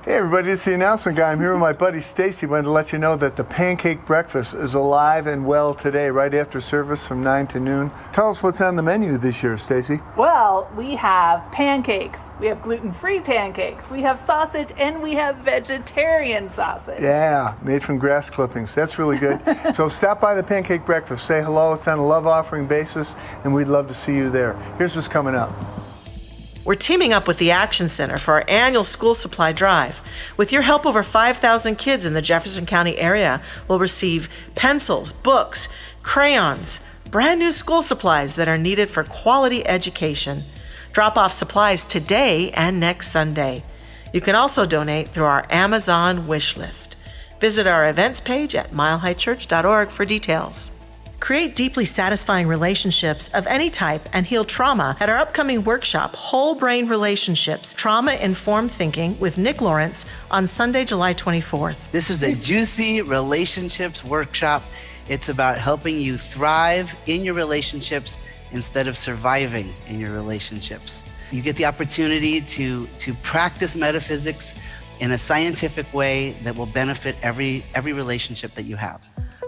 Hey everybody, it's the announcement guy. I'm here with my buddy Stacy. Wanted to let you know that the pancake breakfast is alive and well today, right after service from 9 to noon. Tell us what's on the menu this year, Stacy. Well, we have pancakes. We have gluten-free pancakes. We have sausage, and we have vegetarian sausage. Yeah, made from grass clippings. That's really good. So stop by the pancake breakfast. Say hello. It's on a love offering basis, and we'd love to see you there. Here's what's coming up. We're teaming up with the Action Center for our annual school supply drive. With your help, over 5,000 kids in the Jefferson County area will receive pencils, books, crayons, brand new school supplies that are needed for quality education. Drop off supplies today and next Sunday. You can also donate through our Amazon wish list. Visit our events page at milehighchurch.org for details. Create deeply satisfying relationships of any type and heal trauma at our upcoming workshop, Whole Brain Relationships, Trauma-Informed Thinking with Nick Lawrence on Sunday, July 24th. This is a juicy relationships workshop. It's about helping you thrive in your relationships instead of surviving in your relationships. You get the opportunity to practice metaphysics in a scientific way that will benefit every relationship that you have.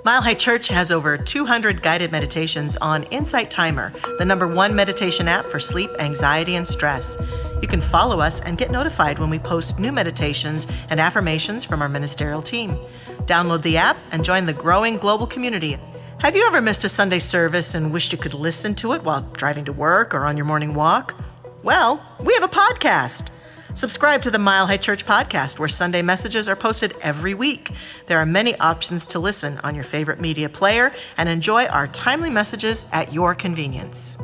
Mile High Church has over 200 guided meditations on Insight Timer, the #1 meditation app for sleep, anxiety, and stress. You can follow us and get notified when we post new meditations and affirmations from our ministerial team. Download the app and join the growing global community. Have you ever missed a Sunday service and wished you could listen to it while driving to work or on your morning walk? Well, we have a podcast. Subscribe to the Mile High Church podcast, where Sunday messages are posted every week. There are many options to listen on your favorite media player and enjoy our timely messages at your convenience.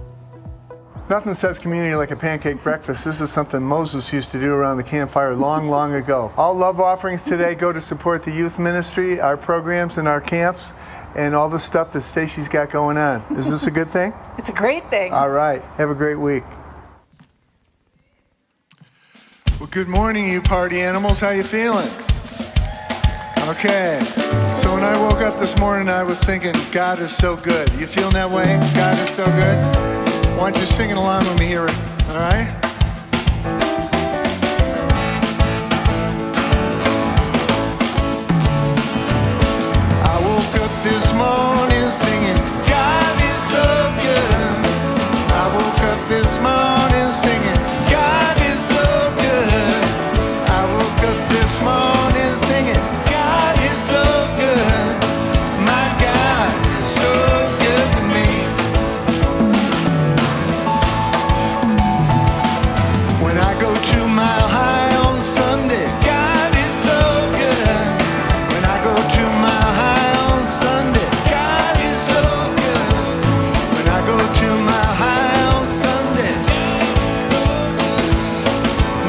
Nothing says community like a pancake breakfast. This is something Moses used to do around the campfire long, long ago. All love offerings today go to support the youth ministry, our programs and our camps, and all the stuff that Stacy's got going on. Is this a good thing? It's a great thing. All right. Have a great week. Well, good morning, you party animals. How you feeling? Okay. So when I woke up this morning, I was thinking, God is so good. You feeling that way? God is so good? Why don't you sing it along with me here? All right? I woke up this morning singing, God is so good. I woke up this morning singing, God is so good. I woke up this morning singing, God is so good. My God is so good to me. When I go to Mile High on Sunday, God is so good. When I go to Mile High on Sunday, God is so good. When I go to Mile High on Sunday,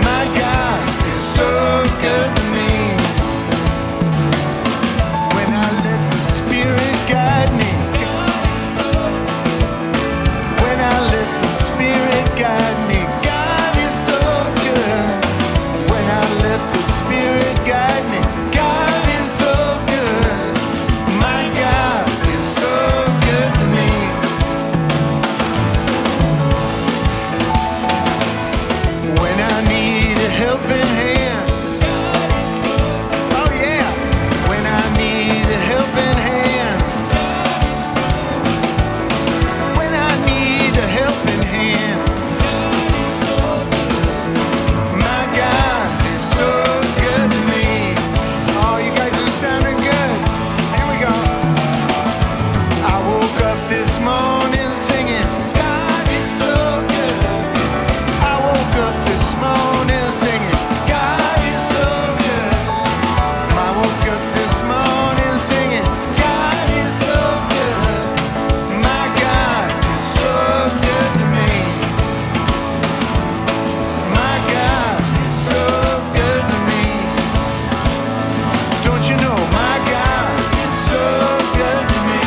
my God is so good to me. When I let the Spirit guide me, when I let the Spirit guide me, God is so good. When I let the Spirit guide me, God is so good. My God is so good to me. When I need a helping hand, oh yeah, when I need a helping hand, when I need a helping hand, my God is so good to me. Oh, you guys are sounding good. Here we go. I woke up this morning singing, God is so good. I woke up this morning singing, God is so good. I woke up this morning singing, God is so good. My God is so good to me. My God is so good to me. Don't you know my God is so good to me?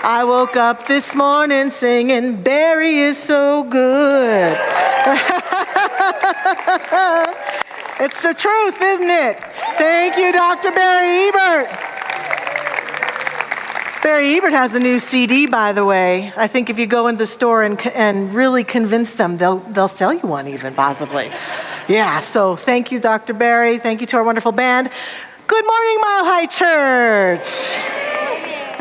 I woke up this morning singing, Barry is so good. It's the truth, isn't it? Thank you, Dr. Barry Ebert. Barry Ebert has a new CD, by the way. I think if you go into the store and really convince them, they'll sell you one even, possibly. Yeah, so thank you, Dr. Barry. Thank you to our wonderful band. Good morning, Mile High Church.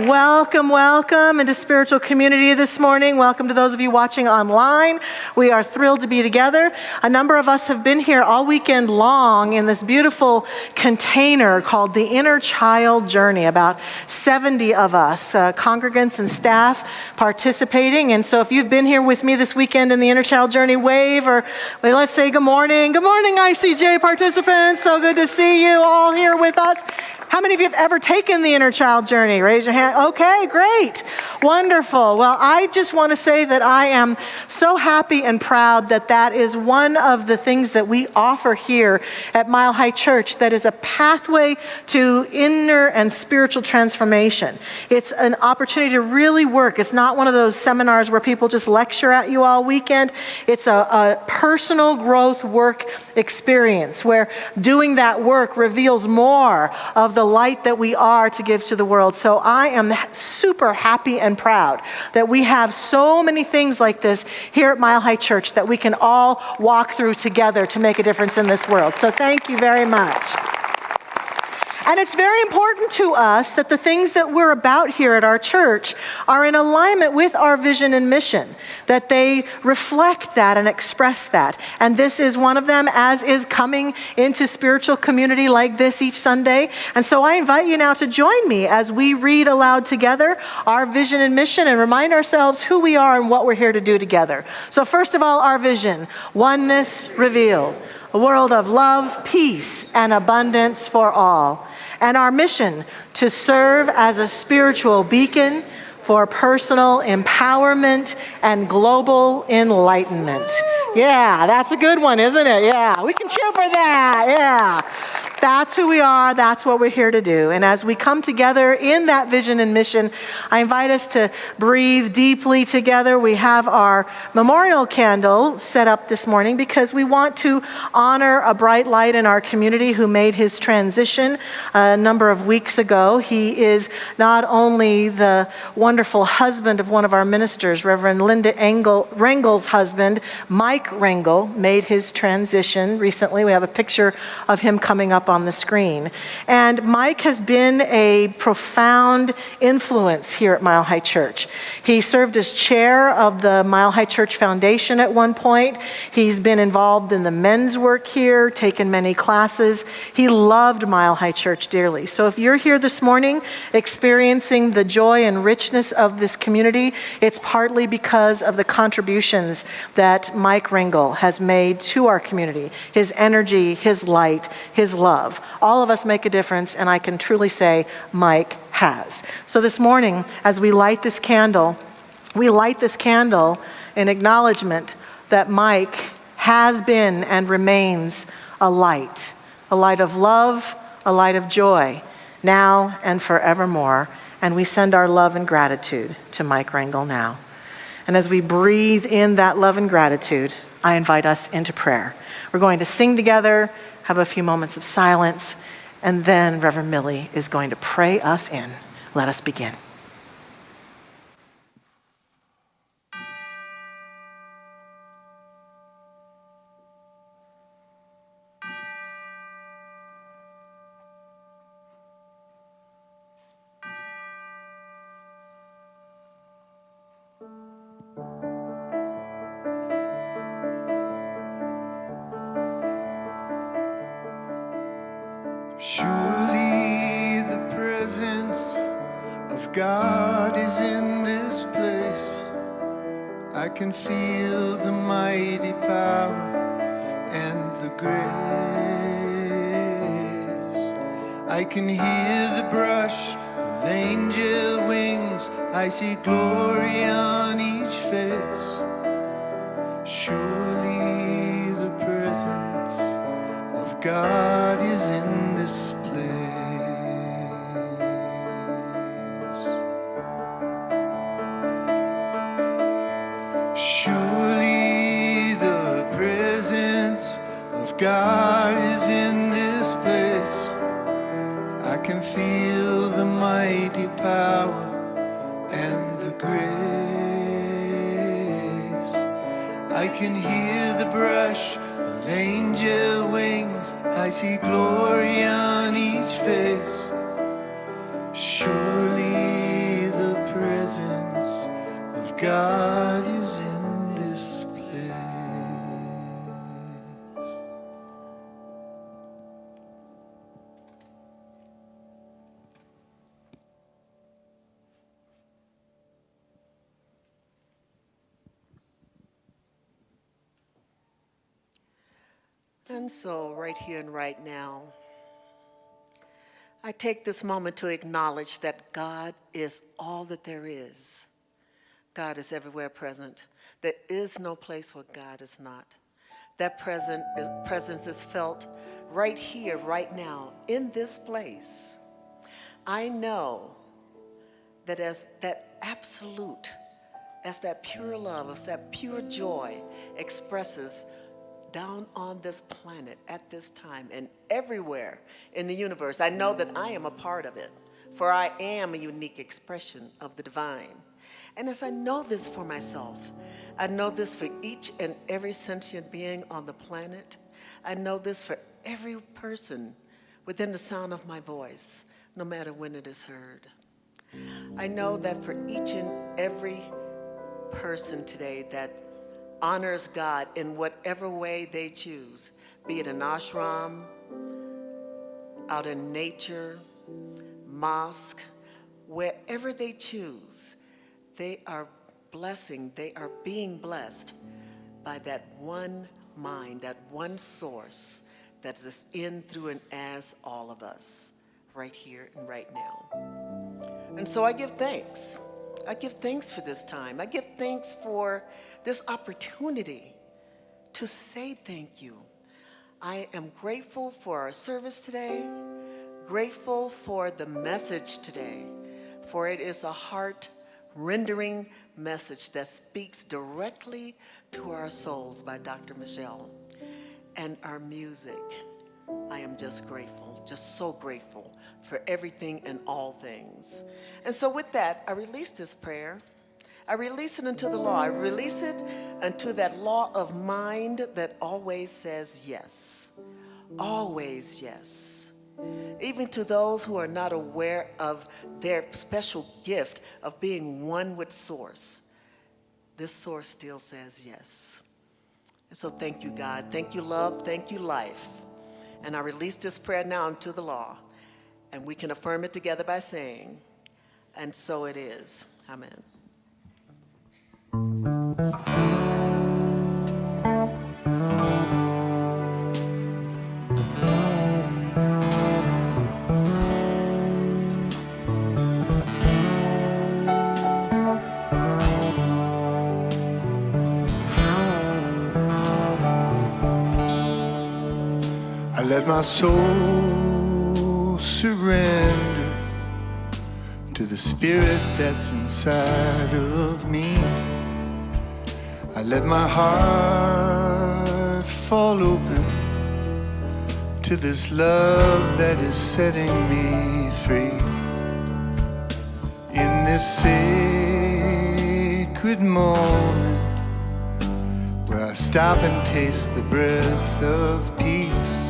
Welcome, welcome into spiritual community this morning. Welcome to those of you watching online. We are thrilled to be together. A number of us have been here all weekend long in this beautiful container called the Inner Child Journey. About 70 of us, congregants and staff, participating. And so if you've been here with me this weekend in the Inner Child Journey, wave or let's say good morning. Good morning, ICJ participants. So good to see you all here with us. How many of you have ever taken the Inner Child Journey? Raise your hand. Okay, great. Wonderful. Well, I just want to say that I am so happy and proud that that is one of the things that we offer here at Mile High Church that is a pathway to inner and spiritual transformation. It's an opportunity to really work. It's not one of those seminars where people just lecture at you all weekend. It's a personal growth work experience where doing that work reveals more of the light that we are to give to the world. So I am super happy and proud that we have so many things like this here at Mile High Church that we can all walk through together to make a difference in this world. So thank you very much. And it's very important to us that the things that we're about here at our church are in alignment with our vision and mission, that they reflect that and express that. And this is one of them, as is coming into spiritual community like this each Sunday. And so I invite you now to join me as we read aloud together our vision and mission and remind ourselves who we are and what we're here to do together. So first of all, our vision, oneness revealed, a world of love, peace, and abundance for all. And our mission, to serve as a spiritual beacon for personal empowerment and global enlightenment. Yeah, that's a good one, isn't it? Yeah, we can cheer for that. Yeah. That's who we are. That's what we're here to do. And as we come together in that vision and mission, I invite us to breathe deeply together. We have our memorial candle set up this morning because we want to honor a bright light in our community who made his transition a number of weeks ago. He is not only the wonderful husband of one of our ministers, Reverend Linda Rengel's husband, Mike Rengel, made his transition recently. We have a picture of him coming up on the screen. And Mike has been a profound influence here at Mile High Church. He served as chair of the Mile High Church Foundation at one point. He's been involved in the men's work here, taken many classes. He loved Mile High Church dearly. So if you're here this morning experiencing the joy and richness of this community, it's partly because of the contributions that Mike Rengel has made to our community. His energy, his light, his love. All of us make a difference, and I can truly say Mike has. So this morning, as we light this candle in acknowledgement that Mike has been and remains a light of love, a light of joy, now and forevermore. And we send our love and gratitude to Mike Rengel now. And as we breathe in that love and gratitude, I invite us into prayer. We're going to sing together, have a few moments of silence, and then Reverend Millie is going to pray us in. Let us begin. Surely the presence of God is in this place. I can feel the mighty power and the grace. I can hear the brush of angel wings. I see glory on each face. Surely the presence of God is in this place. Surely the presence of God is in this place. I can feel the mighty power I can hear the brush of angel wings. I see glory on each face. Surely the presence of God is in this place. And so, right here and right now, I take this moment to acknowledge that God is all that there is. God is everywhere present. There is no place where God is not. That presence is felt right here, right now, in this place. I know that as that absolute, as that pure love, as that pure joy expresses down on this planet at this time and everywhere in the universe, I know that I am a part of it, for I am a unique expression of the divine. And as I know this for myself, I know this for each and every sentient being on the planet. I know this for every person within the sound of my voice, no matter when it is heard. I know that for each and every person today that honors God in whatever way they choose, be it an ashram, out in nature, mosque, wherever they choose, they are being blessed by that one mind, that one source that is in, through, and as all of us, right here and right now. And so I give thanks. I give thanks for this time. I give thanks for this opportunity to say thank you. I am grateful for our service today, grateful for the message today, for it is a heart-rendering message that speaks directly to our souls by Dr. Michelle. And our music, I am just grateful, just so grateful for everything and all things. And so with that, I release this prayer. I release it into the law. I release it into that law of mind that always says yes. Always yes. Even to those who are not aware of their special gift of being one with Source, this Source still says yes. And so thank you, God. Thank you, love. Thank you, life. And I release this prayer now into the law. And we can affirm it together by saying, and so it is. Amen. I let my soul surrender to the spirit that's inside of me. I let my heart fall open to this love that is setting me free. In this sacred moment where I stop and taste the breath of peace,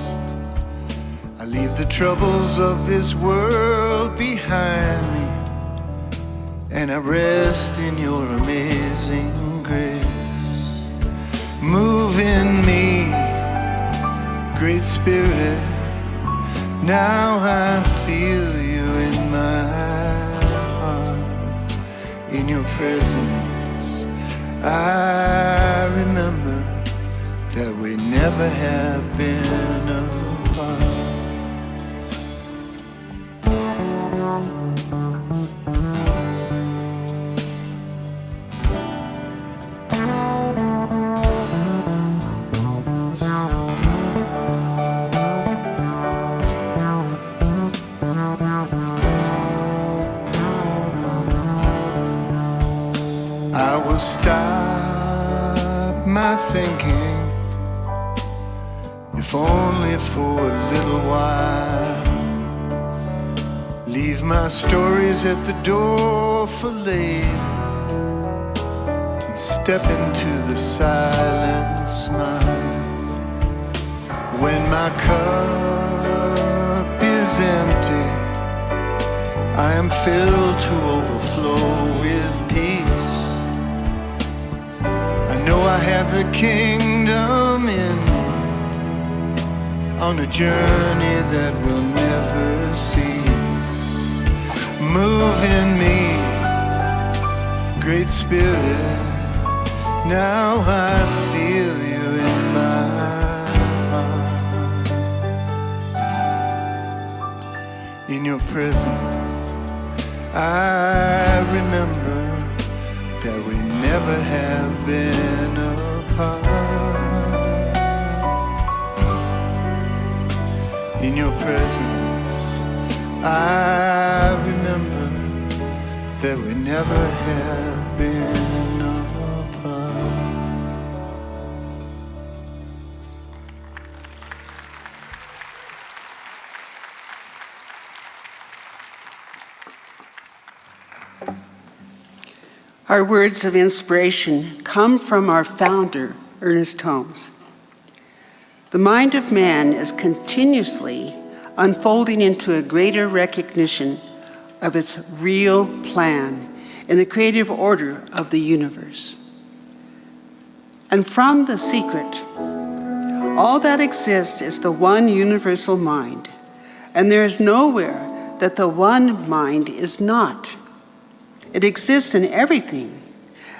I leave the troubles of this world behind me, and I rest in your amazing grace. Move in me, Great Spirit, now I feel you in my heart. In your presence, I remember that we never have been apart. I will stop my thinking, if only for a little while. Leave my stories at the door for later, and step into the silent smile. When my cup is empty, I am filled to overflow with peace. I know I have the kingdom in me, on a journey that will never cease. Move in me, Great Spirit, now I feel you in my heart. In your presence, I remember that we never have been apart. In your presence, I remember that we never have been apart. Our words of inspiration come from our founder, Ernest Holmes. The mind of man is continuously unfolding into a greater recognition of its real plan in the creative order of the universe. And from the secret, all that exists is the one universal mind, and there is nowhere that the one mind is not. It exists in everything,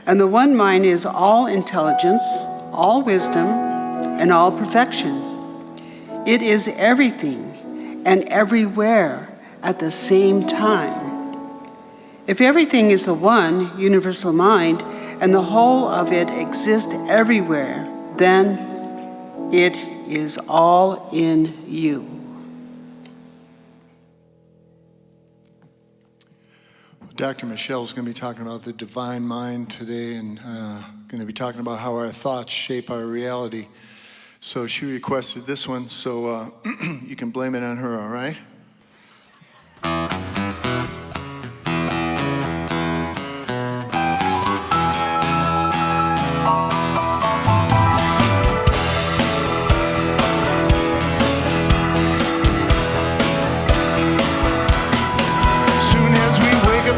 and the one mind is all intelligence, all wisdom, and all perfection. It is everything and everywhere at the same time. If everything is the one universal mind, and the whole of it exists everywhere, then it is all in you. Dr. Michelle is going to be talking about the divine mind today, and going to be talking about how our thoughts shape our reality. So she requested this one, so you can blame it on her, all right?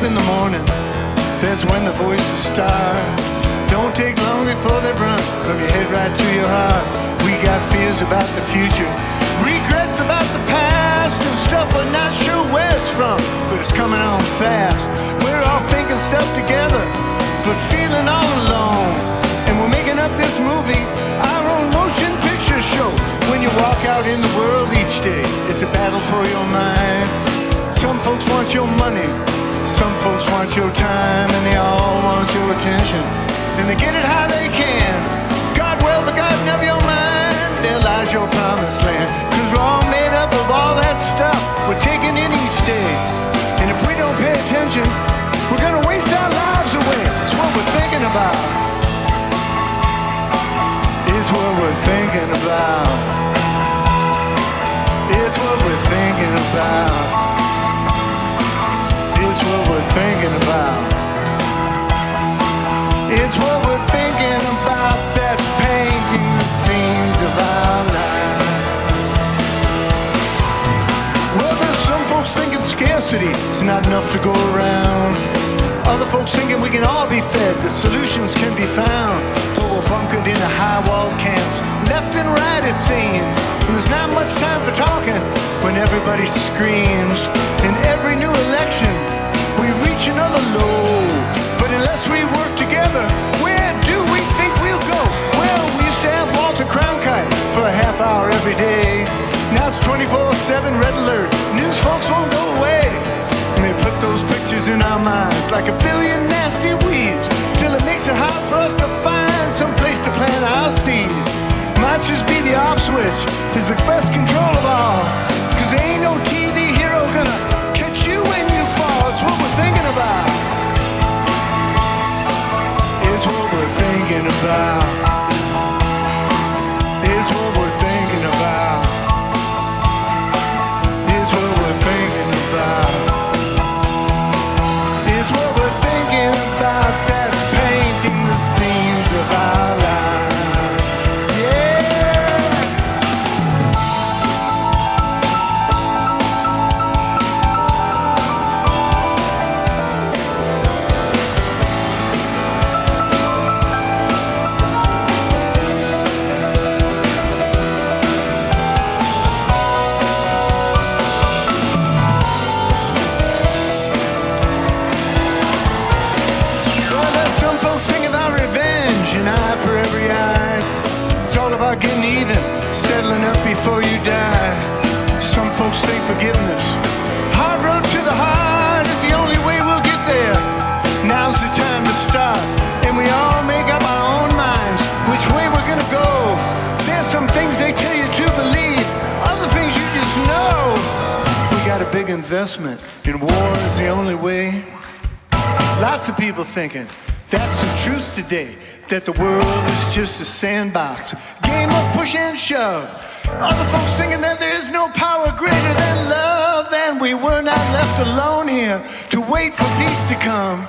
In the morning, that's when the voices start. Don't take long before they run from your head right to your heart. We got fears about the future, regrets about the past, and stuff we're not sure where it's from, but it's coming on fast. We're all thinking stuff together, but feeling all alone. And we're making up this movie, our own motion picture show. When you walk out in the world each day, it's a battle for your mind. Some folks want your money, some folks want your time, and they all want your attention, and they get it how they can. God, well, the garden of your mind, there lies your promised land. Cause we're all made up of all that stuff we're taking in each day. And if we don't pay attention, we're gonna waste our lives away. It's what we're thinking about. It's what we're thinking about. It's what we're thinking about. It's what we're thinking about. It's what we're thinking about, that's painting the scenes of our lives. Well, there's some folks thinking scarcity is not enough to go around. Other folks thinking we can all be fed, the solutions can be found. But we're bunkered in the high-walled camps, left and right it seems. And there's not much time for talking when everybody screams. In every new election, we reach another low, but unless we work together, where do we think we'll go? Well, we used to have Walter Cronkite for a half hour every day. Now it's 24/7 red alert. News folks won't go away. And they put those pictures in our minds like a billion nasty weeds, till it makes it hard for us to find some place to plant our seeds. Might just be the off switch is the best control of all, cause there ain't no TV hero gonna catch you when you fall. It's what we're thinking about. It's what we're thinking about. It's what we're thinking about. It's what we're thinking about. It's what we're thinking about, that's painting the scene. about getting even, settling up before you die. Some folks think forgiveness, hard road to the heart is the only way we'll get there. Now's the time to start, and we all make up our own minds which way we're gonna go. There's some things they tell you to believe, other things you just know. We got a big investment, and war is the only way. Lots of people thinking that's the truth today, that the world is just a sandbox, game of push and shove. Other folks thinking that there is no power greater than love, and we were not left alone here to wait for peace to come.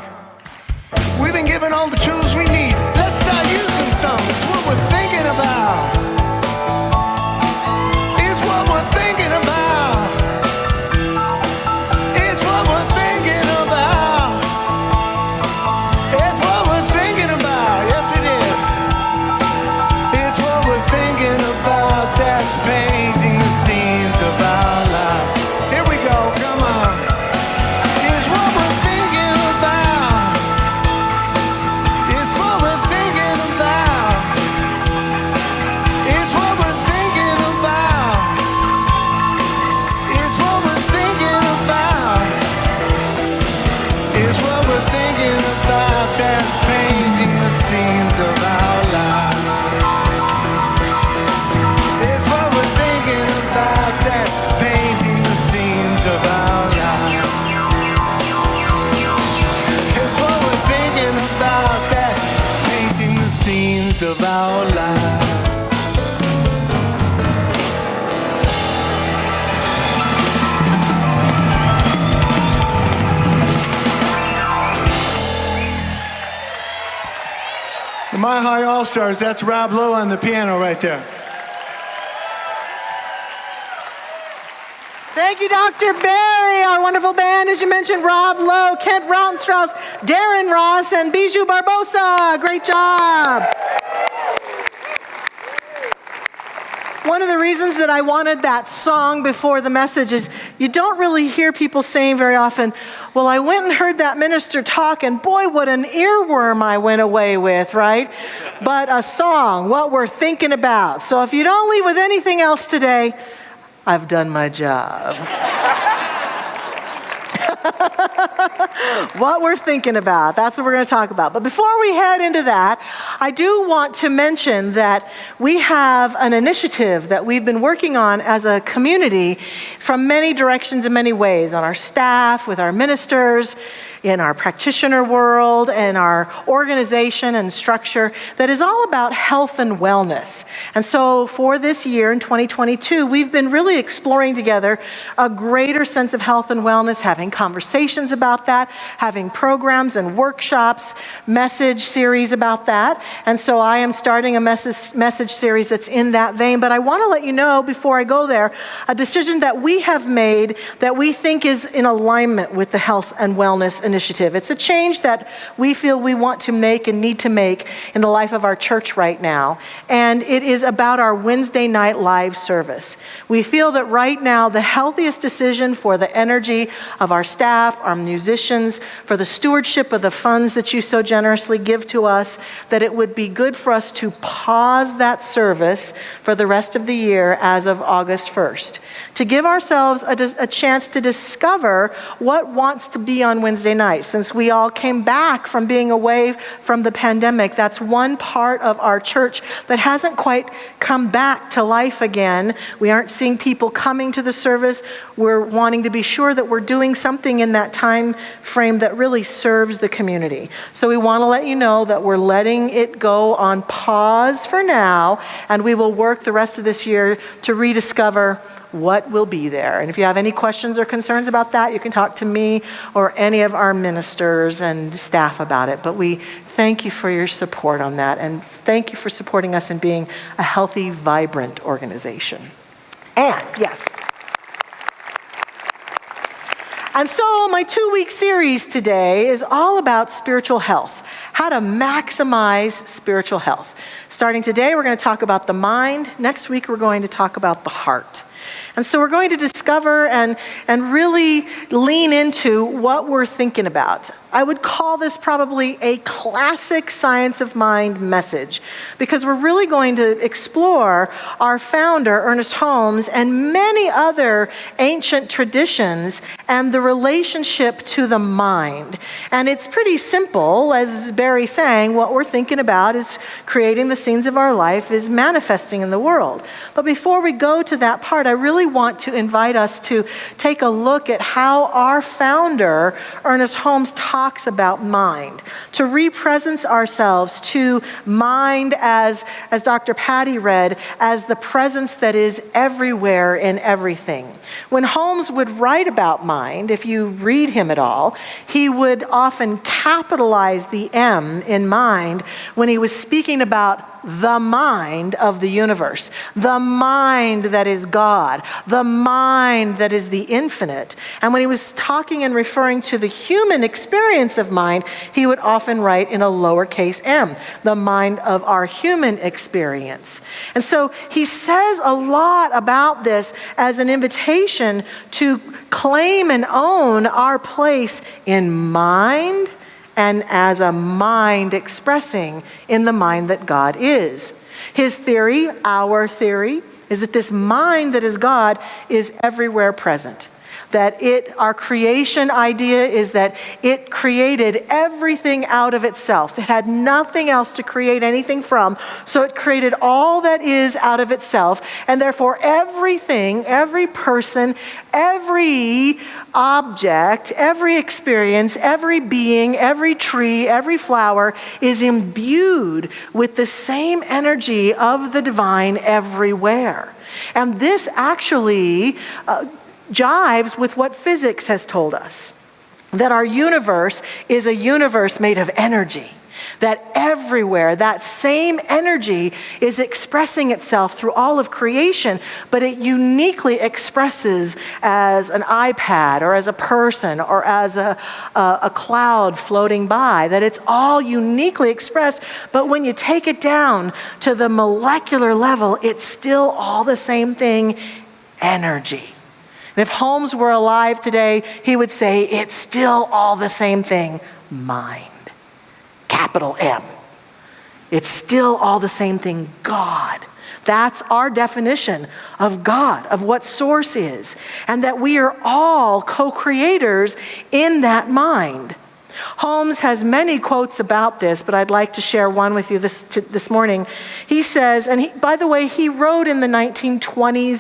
We've been given all the tools we need. Let's start using some. It's what we're thinking about. It's what we're thinking about. It's what we're thinking about. It's what we're thinking about. Yes, it is. It's what we're thinking about that's painting the scenes of our life. Here we go. Come on. It's what we're thinking about. It's what we're thinking about. It's what we're thinking about. It's what we're thinking about. It's what we're thinking about that's painting the scenes of our lives. It's what we're thinking about that's painting the scenes of our lives. It's what we're thinking about that's painting the scenes of our lives. The My High All-Stars, that's Rob Lowe on the piano right there. Thank you, Dr. Barry. Our wonderful band, as you mentioned, Rob Lowe, Kent Rautenstrauss, Darren Ross, and Bijou Barbosa. Great job. One of the reasons that I wanted that song before the message is you don't really hear people saying very often, well, I went and heard that minister talk, and boy, what an earworm I went away with, right? But a song, what we're thinking about. So if you don't leave with anything else today, I've done my job. What we're thinking about, that's what we're going to talk about. But before we head into that, I do want to mention that we have an initiative that we've been working on as a community from many directions and many ways, on our staff, with our ministers, in our practitioner world, and our organization and structure, that is all about health and wellness. And so for this year, in 2022, we've been really exploring together a greater sense of health and wellness, having conversations about that, having programs and workshops, message series about that. And so I am starting a message series that's in that vein. But I want to let you know, before I go there, a decision that we have made that we think is in alignment with the health and wellness initiative. It's a change that we feel we want to make and need to make in the life of our church right now. And it is about our Wednesday night live service. We feel that right now the healthiest decision for the energy of our staff, our musicians, for the stewardship of the funds that you so generously give to us, that it would be good for us to pause that service for the rest of the year as of August 1st, to give ourselves a chance to discover what wants to be on Wednesday night. Since we all came back from being away from the pandemic, that's one part of our church that hasn't quite come back to life again. We aren't seeing people coming to the service. We're wanting to be sure that we're doing something in that time frame that really serves the community. So we want to let you know that we're letting it go on pause for now, and we will work the rest of this year to rediscover what will be there. And if you have any questions or concerns about that, you can talk to me or any of our ministers and staff about it. But we thank you for your support on that, and thank you for supporting us in being a healthy, vibrant organization. And yes. And so my 2-week series today is all about spiritual health, how to maximize spiritual health. Starting today, we're going to talk about the mind. Next week, we're going to talk about the heart. And so we're going to discover and really lean into what we're thinking about. I would call this probably a classic science of mind message, because we're really going to explore our founder, Ernest Holmes, and many other ancient traditions and the relationship to the mind. And it's pretty simple, as Barry sang, what we're thinking about is creating the scenes of our life, is manifesting in the world. But before we go to that part, I really want to invite us to take a look at how our founder, Ernest Holmes, talks about mind, to represent ourselves to mind as Dr. Patty read, as the presence that is everywhere in everything. When Holmes would write about mind, if you read him at all, he would often capitalize the M in mind when he was speaking about the mind of the universe, the mind that is God, the mind that is the infinite. And when he was talking and referring to the human experience of mind, he would often write in a lowercase m, the mind of our human experience. And so he says a lot about this as an invitation to claim and own our place in mind, and as a mind expressing in the mind that God is. His theory, our theory, is that this mind that is God is everywhere present. That our creation idea is that it created everything out of itself. It had nothing else to create anything from, so it created all that is out of itself, and therefore everything, every person, every object, every experience, every being, every tree, every flower is imbued with the same energy of the divine everywhere. And this actually jives with what physics has told us, that our universe is a universe made of energy, that everywhere that same energy is expressing itself through all of creation, but it uniquely expresses as an iPad or as a person or as a cloud floating by, that it's all uniquely expressed, but when you take it down to the molecular level, it's still all the same thing, energy. And if Holmes were alive today, he would say it's still all the same thing, mind, capital M. It's still all the same thing, God. That's our definition of God, of what source is, and that we are all co-creators in that mind. Holmes has many quotes about this, but I'd like to share one with you this morning. He says, and by the way, he wrote in the 1920s,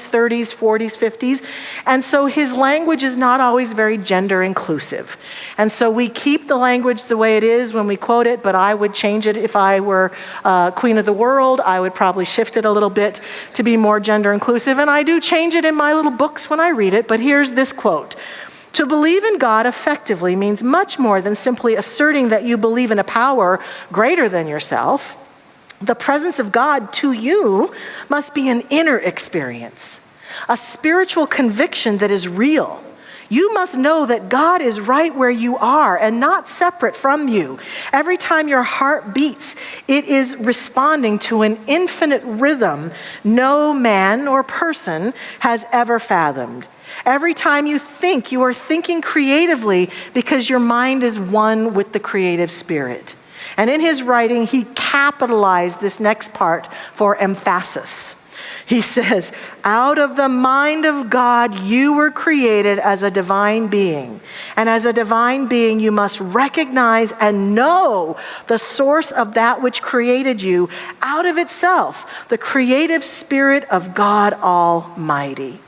30s, 40s, 50s, and so his language is not always very gender inclusive. And so we keep the language the way it is when we quote it, but I would change it if I were queen of the world. I would probably shift it a little bit to be more gender inclusive, and I do change it in my little books when I read it, but here's this quote. To believe in God effectively means much more than simply asserting that you believe in a power greater than yourself. The presence of God to you must be an inner experience, a spiritual conviction that is real. You must know that God is right where you are and not separate from you. Every time your heart beats, it is responding to an infinite rhythm no man or person has ever fathomed. Every time you think, you are thinking creatively because your mind is one with the creative spirit. And in his writing, he capitalized this next part for emphasis. He says, out of the mind of God, you were created as a divine being. And as a divine being, you must recognize and know the source of that which created you out of itself, the creative spirit of God Almighty.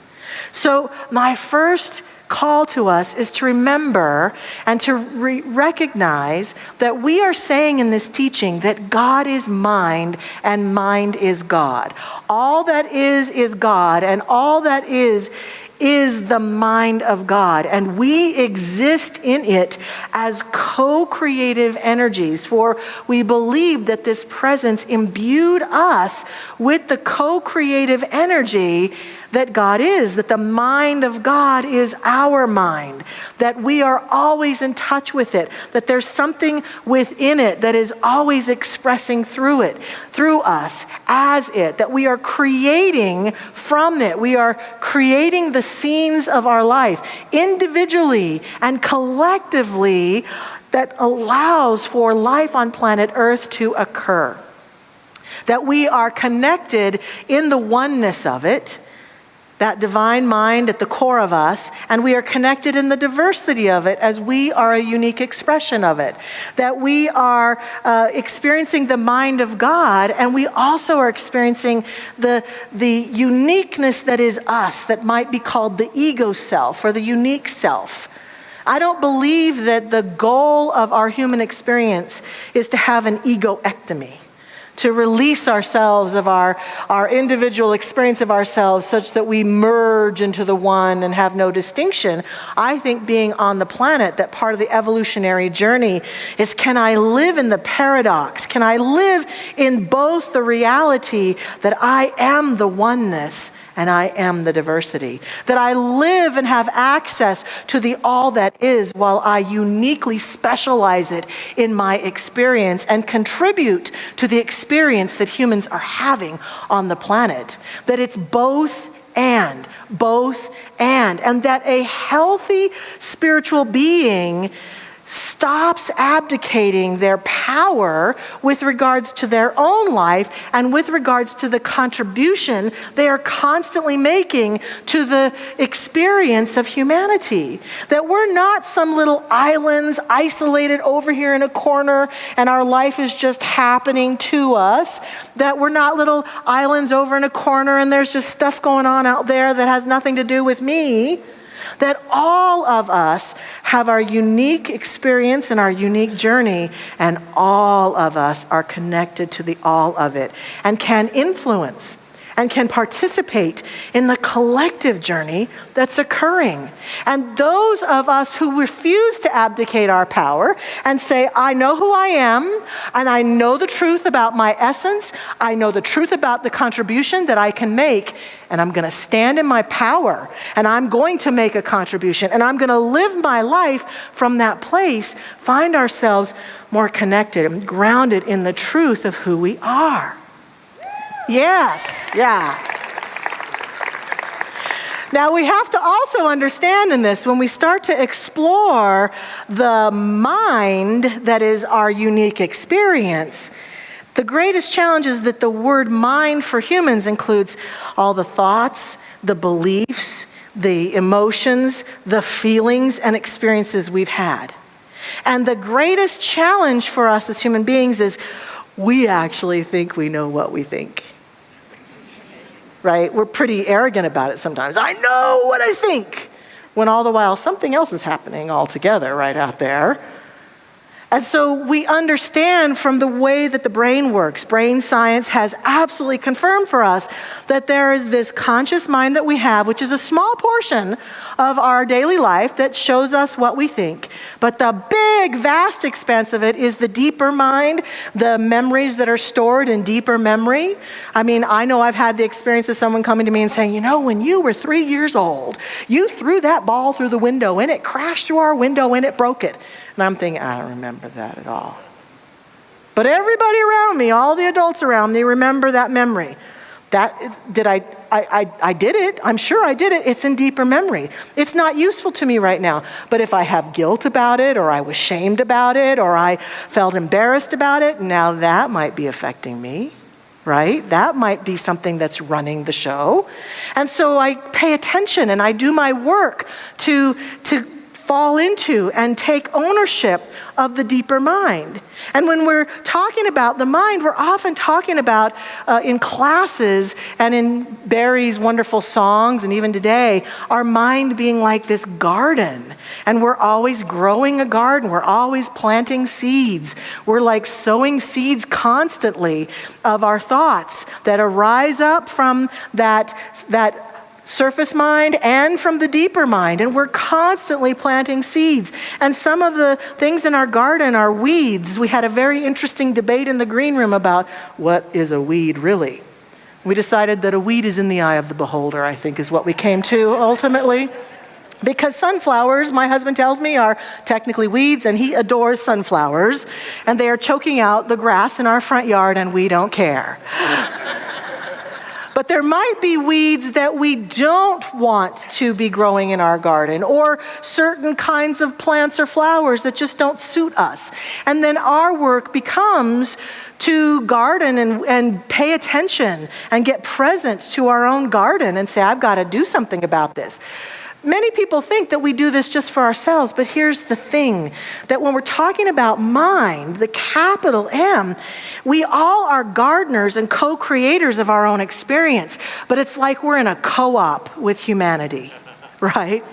So my first call to us is to remember and to recognize that we are saying in this teaching that God is mind and mind is God. All that is God, and all that is is the mind of God, and we exist in it as co-creative energies, for we believe that this presence imbued us with the co-creative energy that God is, that the mind of God is our mind, that we are always in touch with it, that there's something within it that is always expressing through it, through us, as it, that we are creating from it. We are creating the scenes of our life individually and collectively that allows for life on planet Earth to occur. That we are connected in the oneness of it, that divine mind at the core of us, and we are connected in the diversity of it as we are a unique expression of it. That we are experiencing the mind of God, and we also are experiencing the uniqueness that is us, that might be called the ego self or the unique self. I don't believe that the goal of our human experience is to have an egoectomy, to release ourselves of our individual experience of ourselves such that we merge into the one and have no distinction. I think being on the planet, that part of the evolutionary journey is, can I live in the paradox? Can I live in both the reality that I am the oneness and I am the diversity? That I live and have access to the all that is while I uniquely specialize it in my experience and contribute to the experience that humans are having on the planet. That it's both and that a healthy spiritual being stops abdicating their power with regards to their own life and with regards to the contribution they are constantly making to the experience of humanity. That we're not some little islands isolated over here in a corner and our life is just happening to us. That we're not little islands over in a corner and there's just stuff going on out there that has nothing to do with me. That all of us have our unique experience and our unique journey, and all of us are connected to the all of it and can influence and can participate in the collective journey that's occurring. And those of us who refuse to abdicate our power and say, I know who I am, and I know the truth about my essence, I know the truth about the contribution that I can make, and I'm going to stand in my power, and I'm going to make a contribution, and I'm going to live my life from that place, find ourselves more connected and grounded in the truth of who we are. Yes. Now we have to also understand in this, when we start to explore the mind that is our unique experience, the greatest challenge is that the word mind for humans includes all the thoughts, the beliefs, the emotions, the feelings and experiences we've had. And the greatest challenge for us as human beings is we actually think we know what we think. Right? We're pretty arrogant about it sometimes. I know what I think, when all the while something else is happening altogether right out there. And so we understand from the way that the brain works, brain science has absolutely confirmed for us that there is this conscious mind that we have, which is a small portion of our daily life that shows us what we think. But the big, vast expanse of it is the deeper mind, the memories that are stored in deeper memory. I mean, I know I've had the experience of someone coming to me and saying, you know, when you were 3 years old, you threw that ball through the window and it crashed through our window and it broke it. And I'm thinking, I don't remember that at all. But everybody around me, all the adults around me, remember that memory. I did it. I'm sure I did it. It's in deeper memory. It's not useful to me right now. But if I have guilt about it, or I was shamed about it, or I felt embarrassed about it, now that might be affecting me, right? That might be something that's running the show. And so I pay attention and I do my work to fall into and take ownership of the deeper mind. And when we're talking about the mind, we're often talking about in classes and in Barry's wonderful songs, and even today, our mind being like this garden. And we're always growing a garden. We're always planting seeds. We're like sowing seeds constantly of our thoughts that arise up from that surface mind and from the deeper mind, and we're constantly planting seeds. And some of the things in our garden are weeds. We had a very interesting debate in the green room about what is a weed really. We decided that a weed is in the eye of the beholder, I think is what we came to ultimately. Because sunflowers, my husband tells me, are technically weeds, and he adores sunflowers, and they are choking out the grass in our front yard, and we don't care. But there might be weeds that we don't want to be growing in our garden, or certain kinds of plants or flowers that just don't suit us. And then our work becomes to garden and pay attention and get present to our own garden and say, I've got to do something about this. Many people think that we do this just for ourselves, but here's the thing, that when we're talking about mind, the capital M, we all are gardeners and co-creators of our own experience, but it's like we're in a co-op with humanity, right?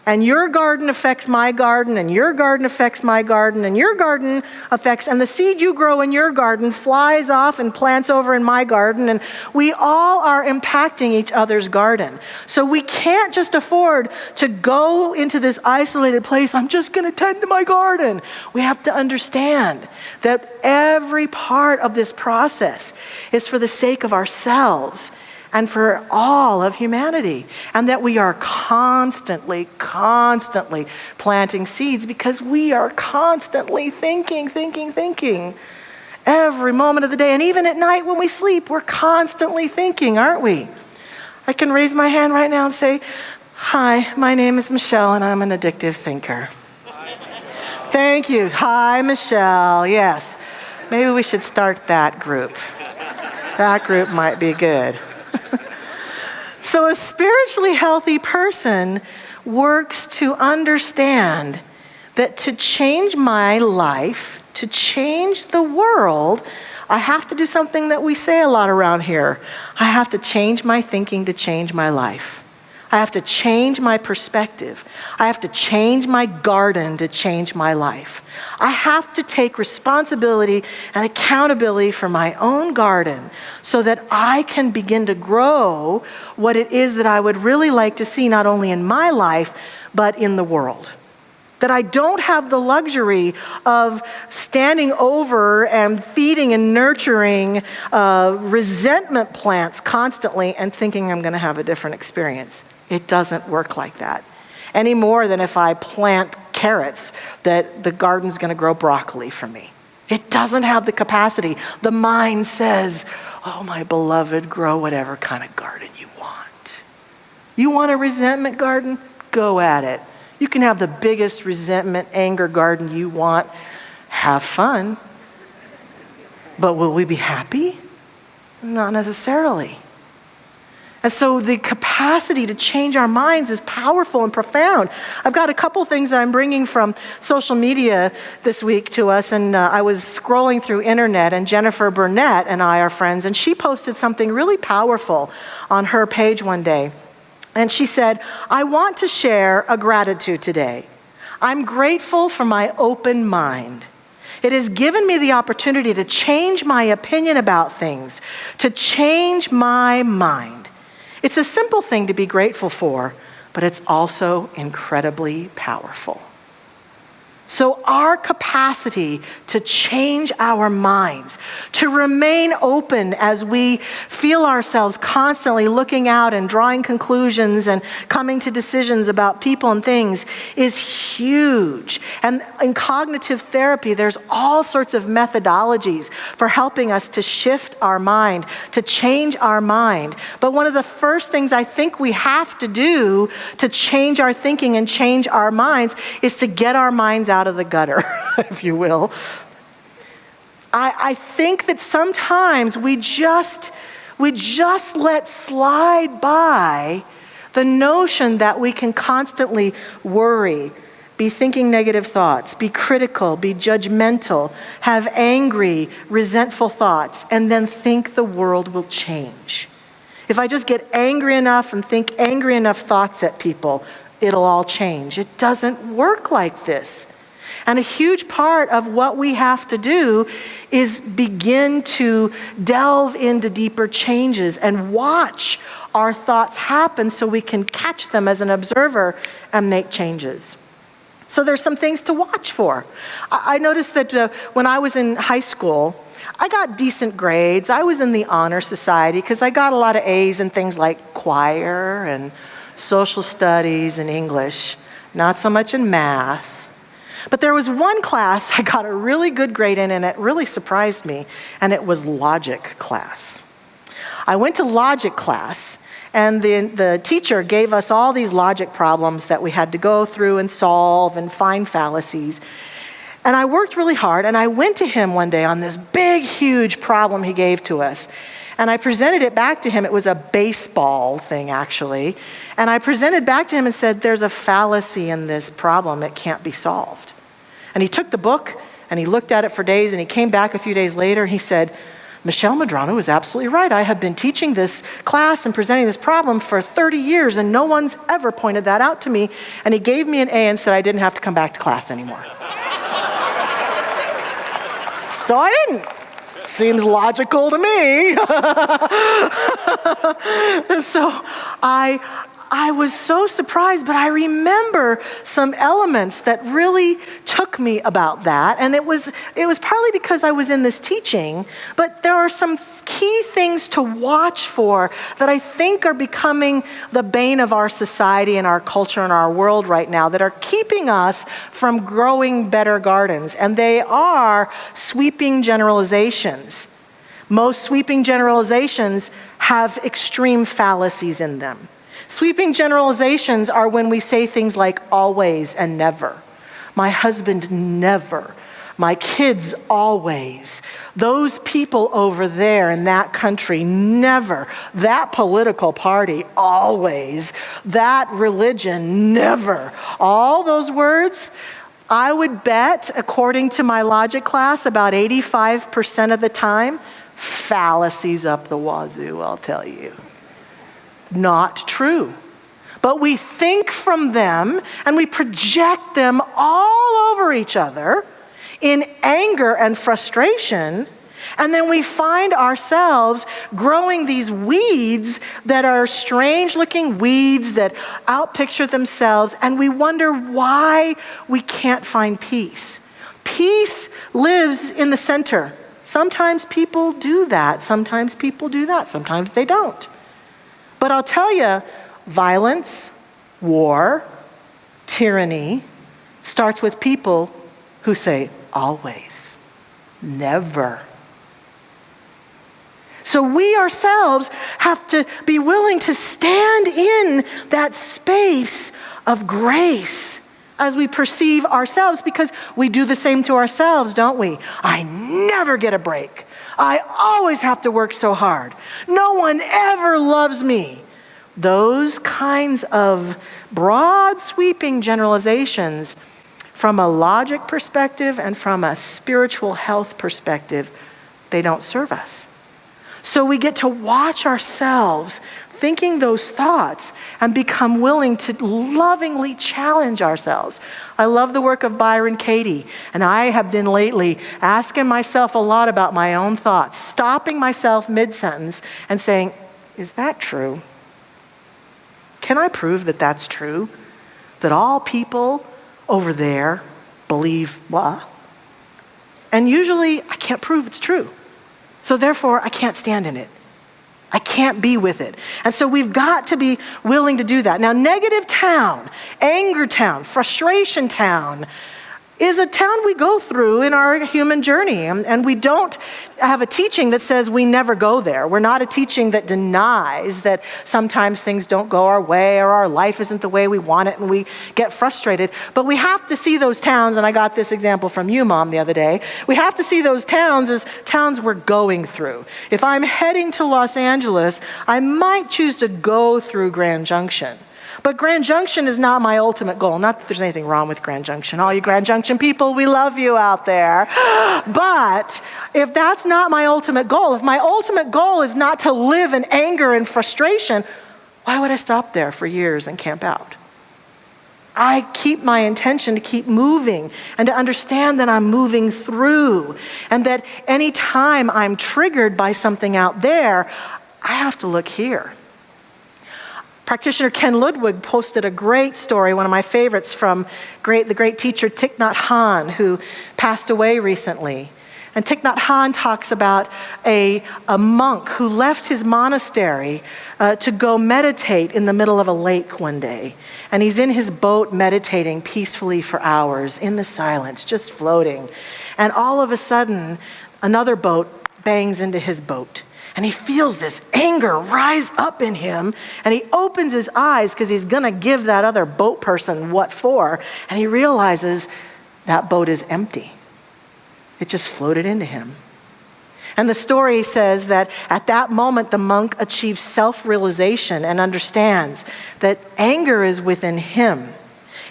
And your garden affects my garden, and your garden affects my garden, and your garden affects, and the seed you grow in your garden flies off and plants over in my garden, and we all are impacting each other's garden. So we can't just afford to go into this isolated place, I'm just going to tend to my garden. We have to understand that every part of this process is for the sake of ourselves and for all of humanity, and that we are constantly planting seeds because we are constantly thinking. Every moment of the day, and even at night when we sleep, we're constantly thinking, aren't we? I can raise my hand right now and say, hi, my name is Michelle, and I'm an addictive thinker. Thank you. Hi, Michelle. Yes. Maybe we should start that group. That group might be good. So a spiritually healthy person works to understand that to change my life, to change the world, I have to do something that we say a lot around here. I have to change my thinking to change my life. I have to change my perspective. I have to change my garden to change my life. I have to take responsibility and accountability for my own garden so that I can begin to grow what it is that I would really like to see not only in my life, but in the world. That I don't have the luxury of standing over and feeding and nurturing resentment plants constantly and thinking I'm going to have a different experience. It doesn't work like that. Any more than if I plant carrots, that the garden's going to grow broccoli for me. It doesn't have the capacity. The mind says, oh, my beloved, grow whatever kind of garden you want. You want a resentment garden? Go at it. You can have the biggest resentment, anger garden you want. Have fun. But will we be happy? Not necessarily. And so the capacity to change our minds is powerful and profound. I've got a couple things that I'm bringing from social media this week to us, and I was scrolling through internet, and Jennifer Burnett and I are friends, and she posted something really powerful on her page one day. And she said, I want to share a gratitude today. I'm grateful for my open mind. It has given me the opportunity to change my opinion about things, to change my mind. It's a simple thing to be grateful for, but it's also incredibly powerful. So our capacity to change our minds, to remain open as we feel ourselves constantly looking out and drawing conclusions and coming to decisions about people and things is huge. And in cognitive therapy, there's all sorts of methodologies for helping us to shift our mind, to change our mind. But one of the first things I think we have to do to change our thinking and change our minds is to get our minds out of the gutter, if you will. I think that sometimes we just let slide by the notion that we can constantly worry, be thinking negative thoughts, be critical, be judgmental, have angry, resentful thoughts, and then think the world will change. If I just get angry enough and think angry enough thoughts at people, it'll all change. It doesn't work like this. And a huge part of what we have to do is begin to delve into deeper changes and watch our thoughts happen so we can catch them as an observer and make changes. So there's some things to watch for. I noticed that when I was in high school, I got decent grades. I was in the honor society because I got a lot of A's in things like choir and social studies and English, not so much in math. But there was one class I got a really good grade in, and it really surprised me, and it was logic class. I went to logic class, and the teacher gave us all these logic problems that we had to go through and solve and find fallacies. And I worked really hard, and I went to him one day on this big, huge problem he gave to us. And I presented it back to him. It was a baseball thing, actually. And I presented back to him and said, there's a fallacy in this problem. It can't be solved. And he took the book, and he looked at it for days, and he came back a few days later, and he said, Michelle Medrano is absolutely right. I have been teaching this class and presenting this problem for 30 years, and no one's ever pointed that out to me. And he gave me an A and said I didn't have to come back to class anymore. So I didn't. Seems logical to me. So I was so surprised, but I remember some elements that really took me about that. And it was partly because I was in this teaching, but there are some key things to watch for that I think are becoming the bane of our society and our culture and our world right now that are keeping us from growing better gardens. And they are sweeping generalizations. Most sweeping generalizations have extreme fallacies in them. Sweeping generalizations are when we say things like always and never. My husband never. My kids always. Those people over there in that country never. That political party always. That religion never. All those words, I would bet, according to my logic class, about 85% of the time, fallacies up the wazoo, I'll tell you. Not true. But we think from them and we project them all over each other in anger and frustration, and then we find ourselves growing these weeds that are strange-looking weeds that outpicture themselves, and we wonder why we can't find peace. Peace lives in the center. Sometimes people do that. Sometimes people do that. Sometimes they don't. But I'll tell you, violence, war, tyranny starts with people who say always, never. So we ourselves have to be willing to stand in that space of grace as we perceive ourselves, because we do the same to ourselves, don't we? I never get a break. I always have to work so hard. No one ever loves me. Those kinds of broad, sweeping generalizations from a logic perspective and from a spiritual health perspective, they don't serve us. So we get to watch ourselves thinking those thoughts and become willing to lovingly challenge ourselves. I love the work of Byron Katie, and I have been lately asking myself a lot about my own thoughts, stopping myself mid-sentence and saying, is that true? Can I prove that that's true? That all people over there believe blah? And usually I can't prove it's true. So therefore I can't stand in it. I can't be with it. And so we've got to be willing to do that. Now, negative town, anger town, frustration town is a town we go through in our human journey. And we don't have a teaching that says we never go there. We're not a teaching that denies that sometimes things don't go our way or our life isn't the way we want it and we get frustrated. But we have to see those towns, and I got this example from you, Mom, the other day. We have to see those towns as towns we're going through. If I'm heading to Los Angeles, I might choose to go through Grand Junction. But Grand Junction is not my ultimate goal. Not that there's anything wrong with Grand Junction. All you Grand Junction people, we love you out there. But if that's not my ultimate goal, if my ultimate goal is not to live in anger and frustration, why would I stop there for years and camp out? I keep my intention to keep moving and to understand that I'm moving through, and that anytime I'm triggered by something out there, I have to look here. Practitioner Ken Ludwig posted a great story, one of my favorites, from the great teacher Thich Nhat Hanh, who passed away recently. And Thich Nhat Hanh talks about a monk who left his monastery to go meditate in the middle of a lake one day. And he's in his boat meditating peacefully for hours in the silence, just floating. And all of a sudden, another boat bangs into his boat. And he feels this anger rise up in him, and he opens his eyes because he's going to give that other boat person what for, and he realizes that boat is empty. It just floated into him. And the story says that at that moment, the monk achieves self-realization and understands that anger is within him.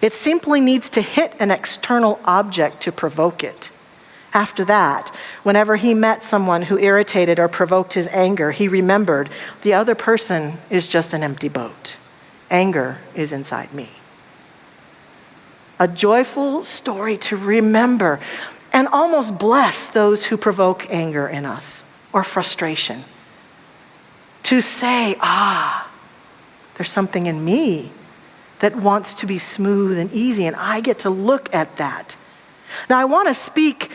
It simply needs to hit an external object to provoke it. After that, whenever he met someone who irritated or provoked his anger, he remembered the other person is just an empty boat. Anger is inside me. A joyful story to remember and almost bless those who provoke anger in us or frustration. To say, there's something in me that wants to be smooth and easy, and I get to look at that. Now, I want to speak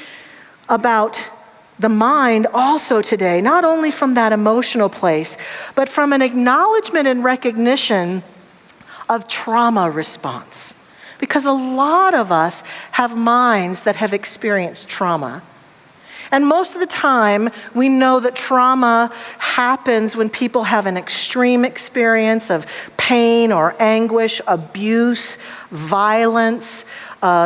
about the mind also today, not only from that emotional place, but from an acknowledgement and recognition of trauma response. Because a lot of us have minds that have experienced trauma. And most of the time, we know that trauma happens when people have an extreme experience of pain or anguish, abuse, violence,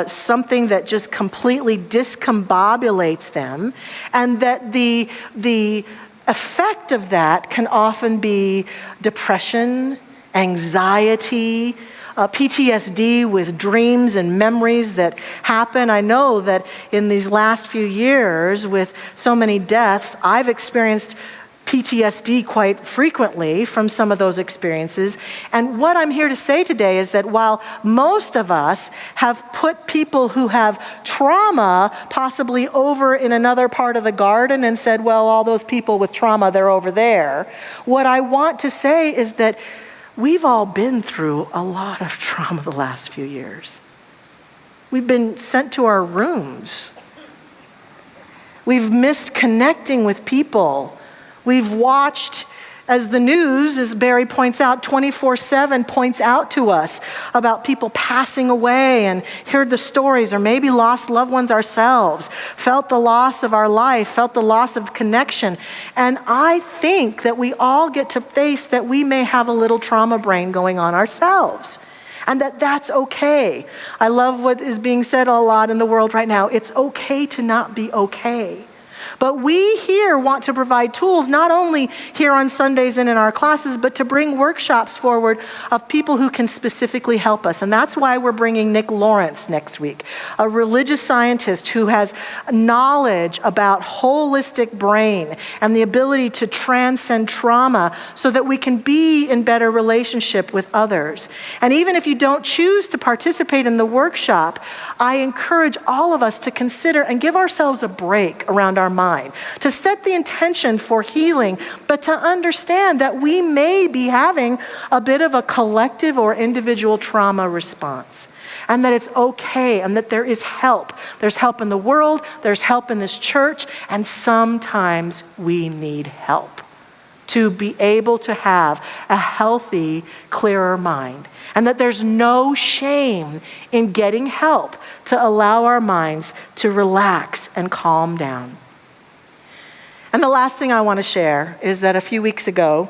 something that just completely discombobulates them, and that the effect of that can often be depression, anxiety, PTSD with dreams and memories that happen. I know that in these last few years, with so many deaths, I've experienced PTSD quite frequently from some of those experiences. And what I'm here to say today is that while most of us have put people who have trauma possibly over in another part of the garden and said, well, all those people with trauma, they're over there, what I want to say is that we've all been through a lot of trauma the last few years. We've been sent to our rooms. We've missed connecting with people. We've watched, as the news, as Barry points out, 24/7 points out to us about people passing away, and heard the stories, or maybe lost loved ones ourselves, felt the loss of our life, felt the loss of connection. And I think that we all get to face that we may have a little trauma brain going on ourselves. And that's okay. I love what is being said a lot in the world right now. It's okay to not be okay. But we here want to provide tools, not only here on Sundays and in our classes, but to bring workshops forward of people who can specifically help us. And that's why we're bringing Nick Lawrence next week, a religious scientist who has knowledge about holistic brain and the ability to transcend trauma so that we can be in better relationship with others. And even if you don't choose to participate in the workshop, I encourage all of us to consider and give ourselves a break around our mind, to set the intention for healing, but to understand that we may be having a bit of a collective or individual trauma response, and that it's okay, and that there is help. There's help in the world, there's help in this church, and sometimes we need help to be able to have a healthy, clearer mind. And that there's no shame in getting help to allow our minds to relax and calm down. And the last thing I want to share is that a few weeks ago,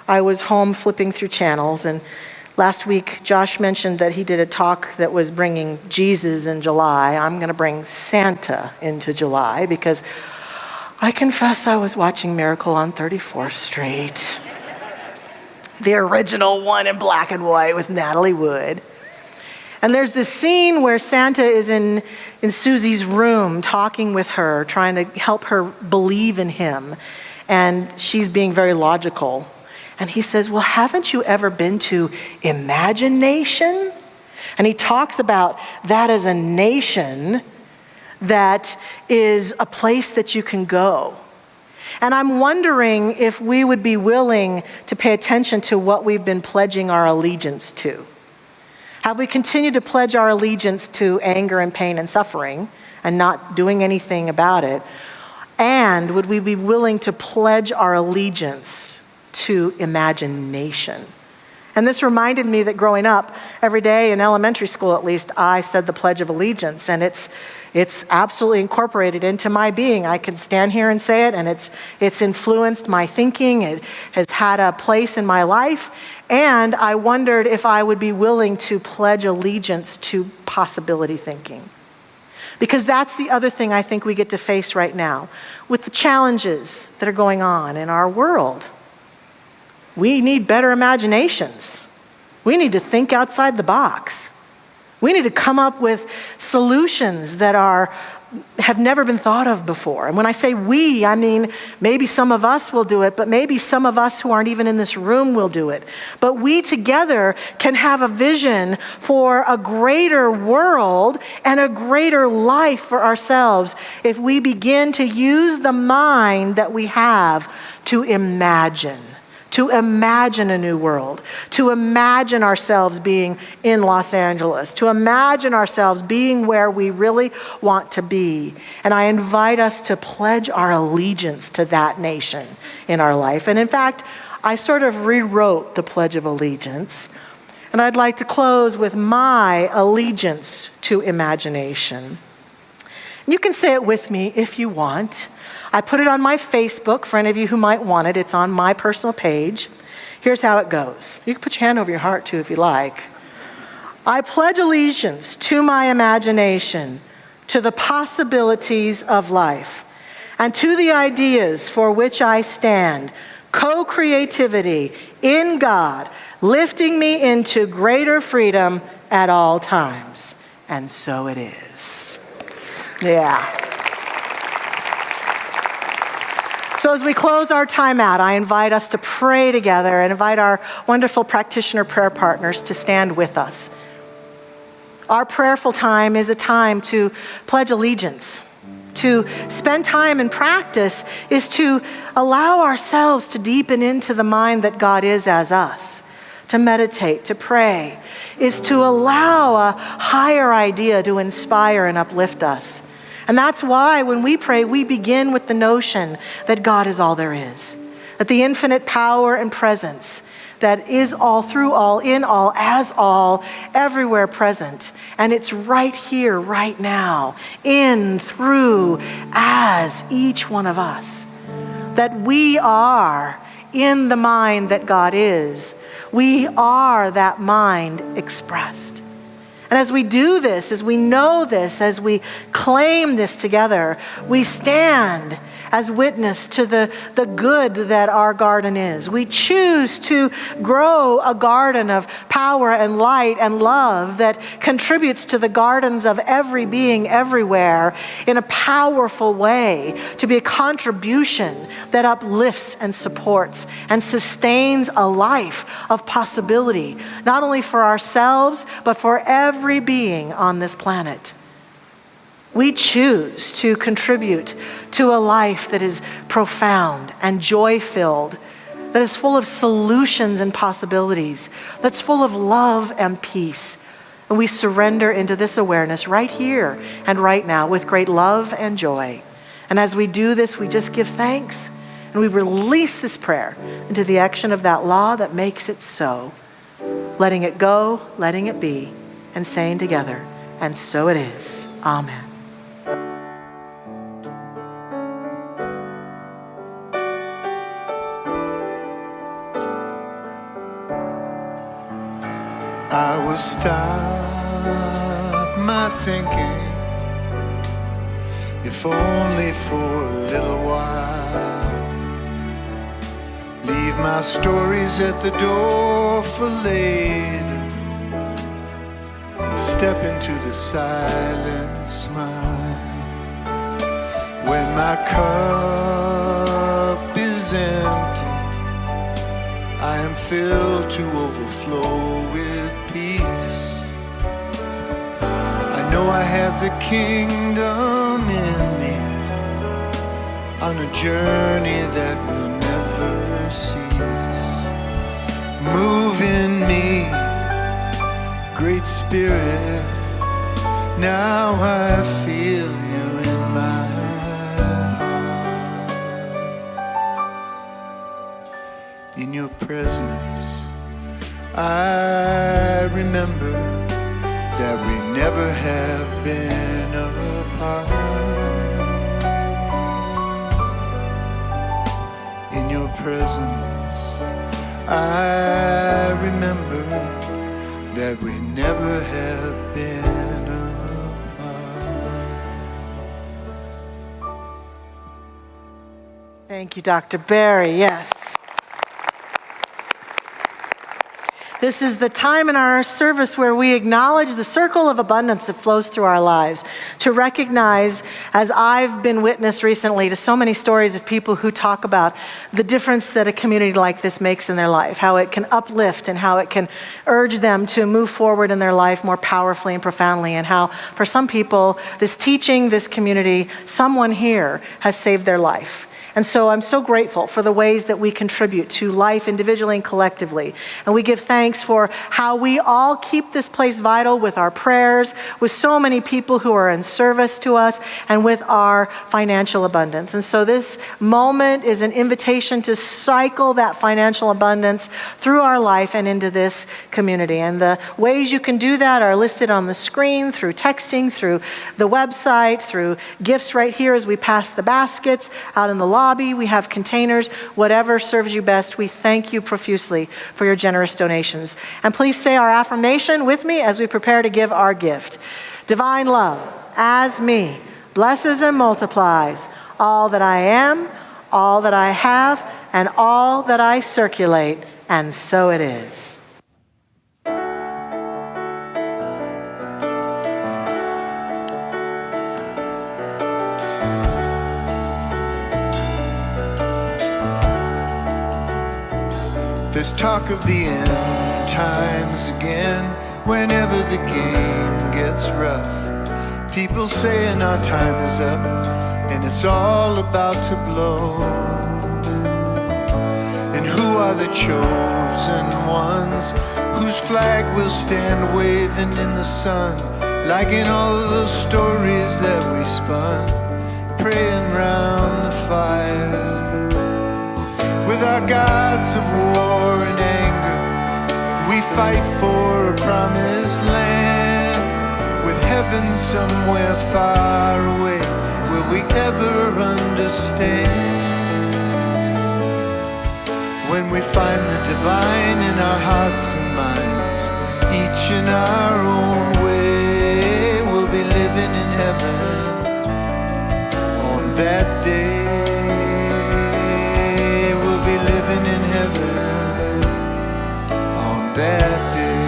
I was home flipping through channels, and last week Josh mentioned that he did a talk that was bringing Jesus in July. I'm going to bring Santa into July, because I confess I was watching Miracle on 34th Street. The original one in black and white with Natalie Wood. And there's this scene where Santa is in Susie's room talking with her, trying to help her believe in him. And she's being very logical. And he says, well, haven't you ever been to Imagination? And he talks about that as a nation that is a place that you can go. And I'm wondering if we would be willing to pay attention to what we've been pledging our allegiance to. Have we continued to pledge our allegiance to anger and pain and suffering and not doing anything about it? And would we be willing to pledge our allegiance to imagination? And this reminded me that growing up, every day in elementary school at least, I said the Pledge of Allegiance, and it's absolutely incorporated into my being. I can stand here and say it, and it's influenced my thinking. It has had a place in my life, and I wondered if I would be willing to pledge allegiance to possibility thinking. Because that's the other thing I think we get to face right now. With the challenges that are going on in our world, we need better imaginations. We need to think outside the box. We need to come up with solutions that have never been thought of before. And when I say we, I mean maybe some of us will do it, but maybe some of us who aren't even in this room will do it. But we together can have a vision for a greater world and a greater life for ourselves if we begin to use the mind that we have to imagine a new world, to imagine ourselves being in Los Angeles, to imagine ourselves being where we really want to be. And I invite us to pledge our allegiance to that nation in our life. And in fact, I sort of rewrote the Pledge of Allegiance. And I'd like to close with my allegiance to imagination. You can say it with me if you want. I put it on my Facebook for any of you who might want it. It's on my personal page. Here's how it goes. You can put your hand over your heart too if you like. I pledge allegiance to my imagination, to the possibilities of life, and to the ideas for which I stand, co-creativity in God, lifting me into greater freedom at all times. And so it is. Yeah. So as we close our time out, I invite us to pray together and invite our wonderful practitioner prayer partners to stand with us. Our prayerful time is a time to pledge allegiance. To spend time in practice is to allow ourselves to deepen into the mind that God is as us. To meditate, to pray, is to allow a higher idea to inspire and uplift us. And that's why when we pray, we begin with the notion that God is all there is. That the infinite power and presence that is all, through all, in all, as all, everywhere present. And it's right here, right now, in, through, as each one of us. That we are in the mind that God is. We are that mind expressed. And as we do this, as we know this, as we claim this together, we stand as witness to the good that our garden is. We choose to grow a garden of power and light and love that contributes to the gardens of every being everywhere in a powerful way, to be a contribution that uplifts and supports and sustains a life of possibility, not only for ourselves, but for every being on this planet. We choose to contribute to a life that is profound and joy-filled, that is full of solutions and possibilities, that's full of love and peace. And we surrender into this awareness right here and right now with great love and joy. And as we do this, we just give thanks and we release this prayer into the action of that law that makes it so. Letting it go, letting it be, and saying together, and so it is. Amen. I will stop my thinking, if only for a little while. Leave my stories at the door for later, and step into the silent smile. When my cup is empty, I am filled to overflow with peace. know I have the kingdom in me, on a journey that will never cease. Move in me, Great Spirit, now I feel you in my heart. In your presence, I remember that we never have been apart. In your presence, I remember that we never have been apart. Thank you, Dr. Barry. Yes. This is the time in our service where we acknowledge the circle of abundance that flows through our lives. To recognize, as I've been witness recently to so many stories of people who talk about the difference that a community like this makes in their life, how it can uplift and how it can urge them to move forward in their life more powerfully and profoundly, and how for some people, this teaching, this community, someone here has saved their life. And so I'm so grateful for the ways that we contribute to life individually and collectively. And we give thanks for how we all keep this place vital with our prayers, with so many people who are in service to us, and with our financial abundance. And so this moment is an invitation to cycle that financial abundance through our life and into this community. And the ways you can do that are listed on the screen, through texting, through the website, through gifts right here as we pass the baskets out in the lobby. We have containers, whatever serves you best. We thank you profusely for your generous donations. And please say our affirmation with me as we prepare to give our gift. Divine love, as me, blesses and multiplies all that I am, all that I have, and all that I circulate, and so it is. There's talk of the end times again. Whenever the game gets rough, people saying our time is up and it's all about to blow. And who are the chosen ones whose flag will stand waving in the sun, like in all of those stories that we spun, praying round the fire. With our gods of war and anger, we fight for a promised land. With heaven somewhere far away, will we ever understand? When we find the divine in our hearts and minds, each in our own way, we'll be living in heaven on that day. Living in heaven on that day.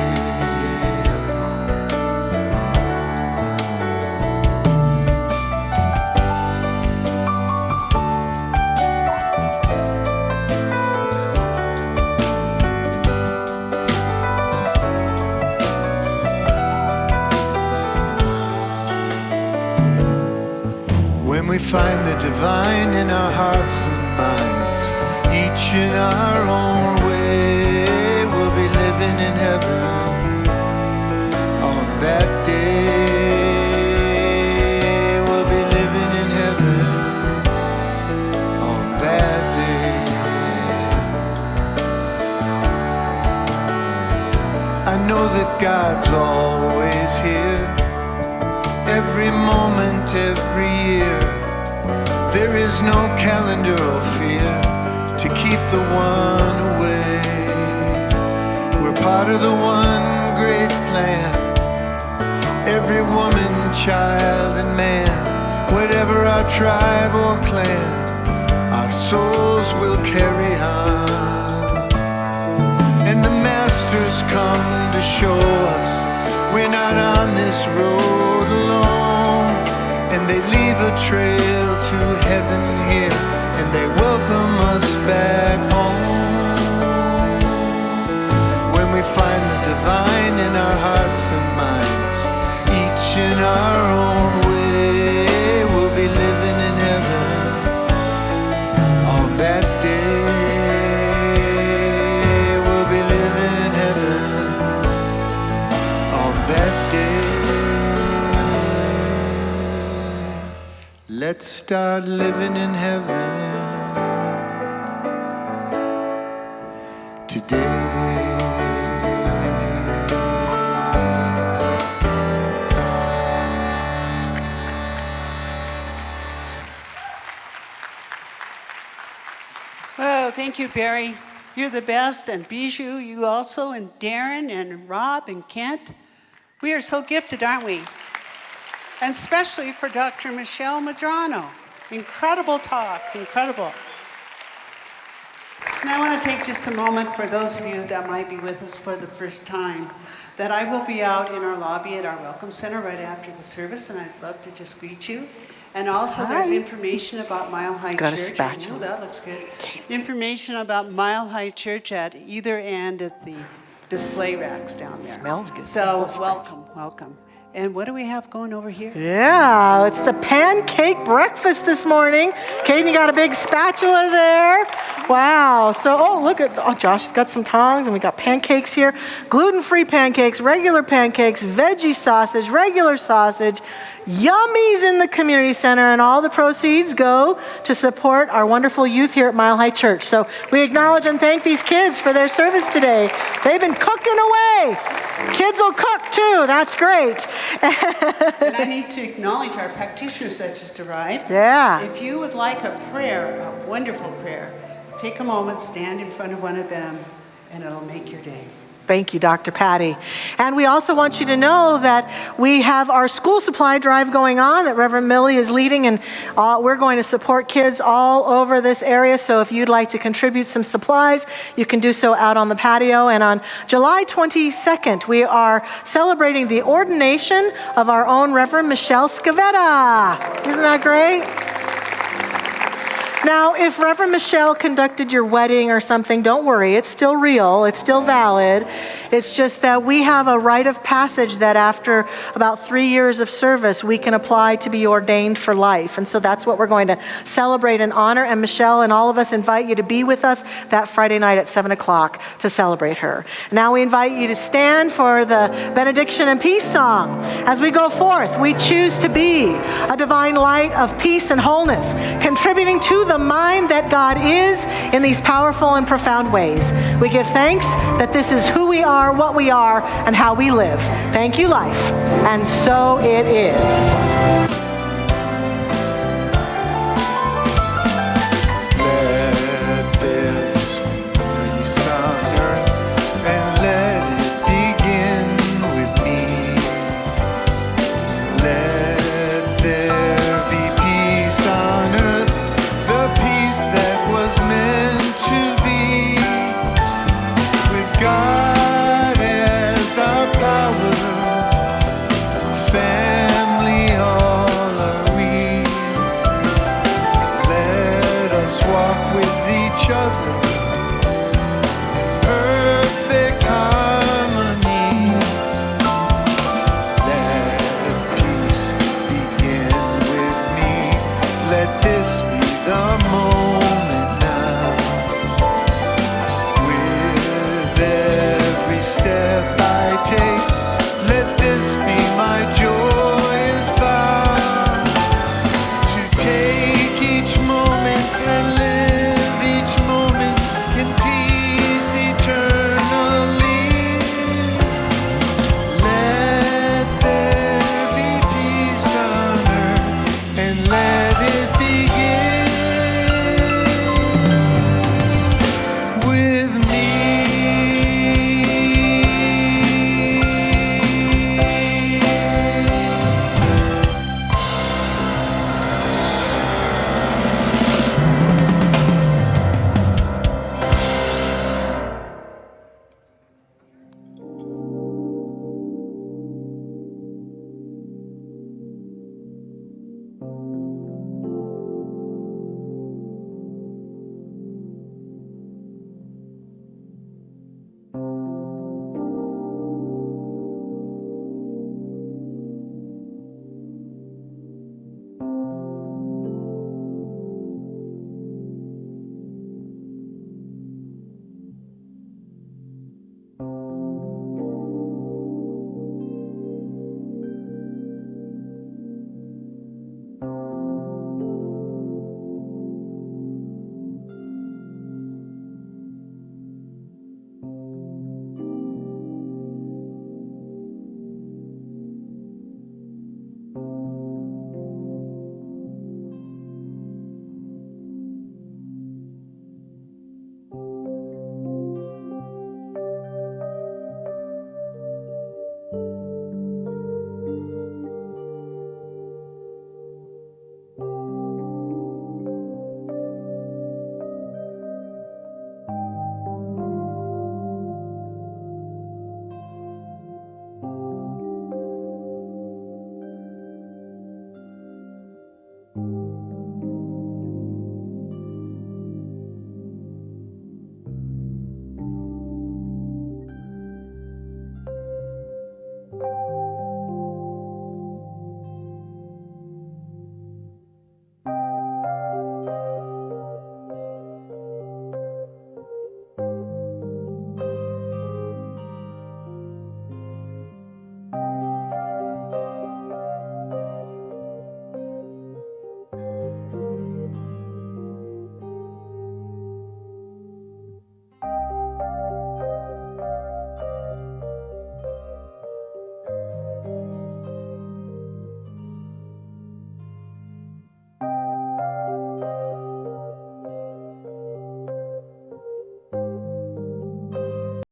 When we find the divine in our hearts and minds, each in our own way, we'll be living in heaven on that day. We'll be living in heaven on that day. I know that God's always here, every moment, every year. There is no calendar or fear to keep the one away. We're part of the one great plan. Every woman, child, and man, whatever our tribe or clan, our souls will carry on. And the masters come to show us we're not on this road alone. And they leave a trail to heaven here, and they welcome us back home. When we find the divine in our hearts and minds, each in our Let's start living in heaven today. Oh, thank you, Barry. You're the best, and Bijou, you also, and Darren, and Rob, and Kent. We are so gifted, aren't we? And especially for Dr. Michelle Medrano. Incredible talk, incredible. And I want to take just a moment for those of you that might be with us for the first time, that I will be out in our lobby at our Welcome Center right after the service, and I'd love to just greet you. And also there's information about Mile High Got a Church. spatula. Ooh, that looks good. Information about Mile High Church at either end at the display racks down there. Smells good. So welcome, welcome. And what do we have going over here? Yeah, it's the pancake breakfast this morning. Katie got a big spatula there. Wow. So, look at, Josh has got some tongs, and we got pancakes here. Gluten-free pancakes, regular pancakes, veggie sausage, regular sausage, yummies in the community center, and all the proceeds go to support our wonderful youth here at Mile High Church. So we acknowledge and thank these kids for their service today. They've been cooking away. Kids will cook too. That's great. And I need to acknowledge our practitioners that just arrived. Yeah. If you would like a prayer, a wonderful prayer, take a moment, stand in front of one of them, and it'll make your day. Thank you, Dr. Patty. And we also want you to know that we have our school supply drive going on that Reverend Millie is leading, and we're going to support kids all over this area. So if you'd like to contribute some supplies, you can do so out on the patio. And on July 22nd, we are celebrating the ordination of our own Reverend Michelle Scavetta. Isn't that great? Now, if Reverend Michelle conducted your wedding or something, don't worry. It's still real. It's still valid. It's just that we have a rite of passage that after about 3 years of service, we can apply to be ordained for life. And so that's what we're going to celebrate and honor. And Michelle and all of us invite you to be with us that Friday night at 7 o'clock to celebrate her. Now we invite you to stand for the benediction and peace song. As we go forth, we choose to be a divine light of peace and wholeness, contributing to the mind that God is in these powerful and profound ways. We give thanks that this is who we are, what we are, and how we live. Thank you, life. And so it is.